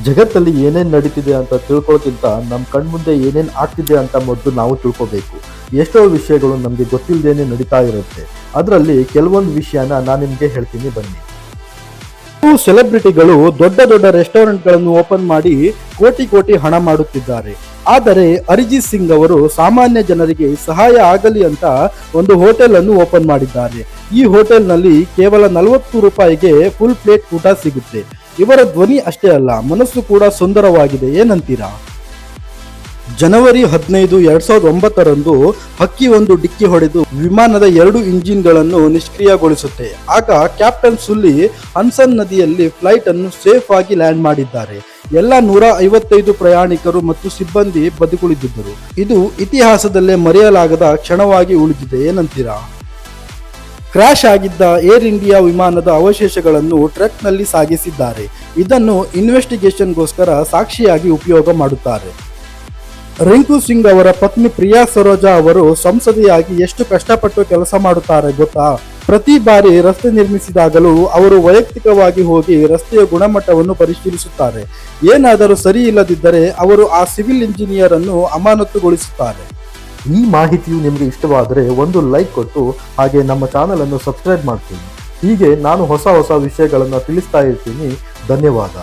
ಜಗತ್ತಲ್ಲಿ ಏನೇನು ನಡೀತಿದೆ ಅಂತ ತಿಳ್ಕೊಳ್ಳೋಕ್ಕಿಂತ ನಮ್ಮ ಕಣ್ಮುಂದೆ ಏನೇನು ಆಗ್ತಿದೆ ಅಂತ ಮೊದಲು ನಾವು ತಿಳ್ಕೊಬೇಕು. ಎಷ್ಟೋ ವಿಷಯಗಳು ನಮಗೆ ಗೊತ್ತಿಲ್ಲದೇನೆ ನಡೀತಾ ಇರುತ್ತೆ. ಅದರಲ್ಲಿ ಕೆಲವೊಂದು ವಿಷಯನ ನಾನು ನಿಮಗೆ ಹೇಳ್ತೀನಿ ಬನ್ನಿ. ಸೆಲೆಬ್ರಿಟಿಗಳು ದೊಡ್ಡ ದೊಡ್ಡ ರೆಸ್ಟೋರೆಂಟ್ಗಳನ್ನು ಓಪನ್ ಮಾಡಿ ಕೋಟಿ ಕೋಟಿ ಹಣ ಮಾಡುತ್ತಿದ್ದಾರೆ. ಆದರೆ ಅರಿಜಿತ್ ಸಿಂಗ್ ಅವರು ಸಾಮಾನ್ಯ ಜನರಿಗೆ ಸಹಾಯ ಆಗಲಿ ಅಂತ ಒಂದು ಹೋಟೆಲ್ ಅನ್ನು ಓಪನ್ ಮಾಡಿದ್ದಾರೆ. ಈ ಹೋಟೆಲ್ನಲ್ಲಿ ಕೇವಲ 40 ರೂಪಾಯಿಗೆ ಫುಲ್ ಪ್ಲೇಟ್ ಊಟ ಸಿಗುತ್ತೆ. ಇವರ ಧ್ವನಿ ಅಷ್ಟೇ ಅಲ್ಲ, ಮನಸ್ಸು ಕೂಡ ಸುಂದರವಾಗಿದೆ. ಏನಂತೀರಾ? ಜನವರಿ 15, 2009ರಂದು ಹಕ್ಕಿ ಒಂದು ಡಿಕ್ಕಿ ಹೊಡೆದು ವಿಮಾನದ 2 ಇಂಜಿನ್ಗಳನ್ನು ನಿಷ್ಕ್ರಿಯಗೊಳಿಸುತ್ತೆ. ಆಗ ಕ್ಯಾಪ್ಟನ್ ಸುಲ್ಲಿ ಹನ್ಸನ್ ನದಿಯಲ್ಲಿ ಫ್ಲೈಟ್ ಅನ್ನು ಸೇಫ್ ಆಗಿ ಲ್ಯಾಂಡ್ ಮಾಡಿದ್ದಾರೆ. ಎಲ್ಲ 155 ಪ್ರಯಾಣಿಕರು ಮತ್ತು ಸಿಬ್ಬಂದಿ ಬದುಕುಳಿದಿದ್ದರು. ಇದು ಇತಿಹಾಸದಲ್ಲೇ ಮರೆಯಲಾಗದ ಕ್ಷಣವಾಗಿ ಉಳಿದಿದೆ. ಏನಂತೀರಾ? ಕ್ರ್ಯಾಶ್ ಆಗಿದ್ದ ಏರ್ ಇಂಡಿಯಾ ವಿಮಾನದ ಅವಶೇಷಗಳನ್ನು ಟ್ರಕ್ನಲ್ಲಿ ಸಾಗಿಸಿದ್ದಾರೆ. ಇದನ್ನು ಇನ್ವೆಸ್ಟಿಗೇಷನ್ಗೋಸ್ಕರ ಸಾಕ್ಷಿಯಾಗಿ ಉಪಯೋಗ ಮಾಡುತ್ತಾರೆ. ರಿಂಕು ಸಿಂಗ್ ಅವರ ಪತ್ನಿ ಪ್ರಿಯಾ ಸರೋಜಾ ಅವರು ಸಂಸದೆಯಾಗಿ ಎಷ್ಟು ಕಷ್ಟಪಟ್ಟು ಕೆಲಸ ಮಾಡುತ್ತಾರೆ ಗೊತ್ತಾ? ಪ್ರತಿ ಬಾರಿ ರಸ್ತೆ ನಿರ್ಮಿಸಿದಾಗಲೂ ಅವರು ವೈಯಕ್ತಿಕವಾಗಿ ಹೋಗಿ ರಸ್ತೆಯ ಗುಣಮಟ್ಟವನ್ನು ಪರಿಶೀಲಿಸುತ್ತಾರೆ. ಏನಾದರೂ ಸರಿ ಇಲ್ಲದಿದ್ದರೆ ಅವರು ಆ ಸಿವಿಲ್ ಇಂಜಿನಿಯರ್ ಅನ್ನು ಅಮಾನತುಗೊಳಿಸುತ್ತಾರೆ. ಈ ಮಾಹಿತಿಯು ನಿಮಗೆ ಇಷ್ಟವಾದರೆ ಒಂದು ಲೈಕ್ ಕೊಟ್ಟು ಹಾಗೆ ನಮ್ಮ ಚಾನಲ್ ಅನ್ನು ಸಬ್ಸ್ಕ್ರೈಬ್ ಮಾಡ್ತೀನಿ. ಹೀಗೆ ನಾನು ಹೊಸ ವಿಷಯಗಳನ್ನು ತಿಳಿಸ್ತಾ ಇರ್ತೀನಿ. ಧನ್ಯವಾದ.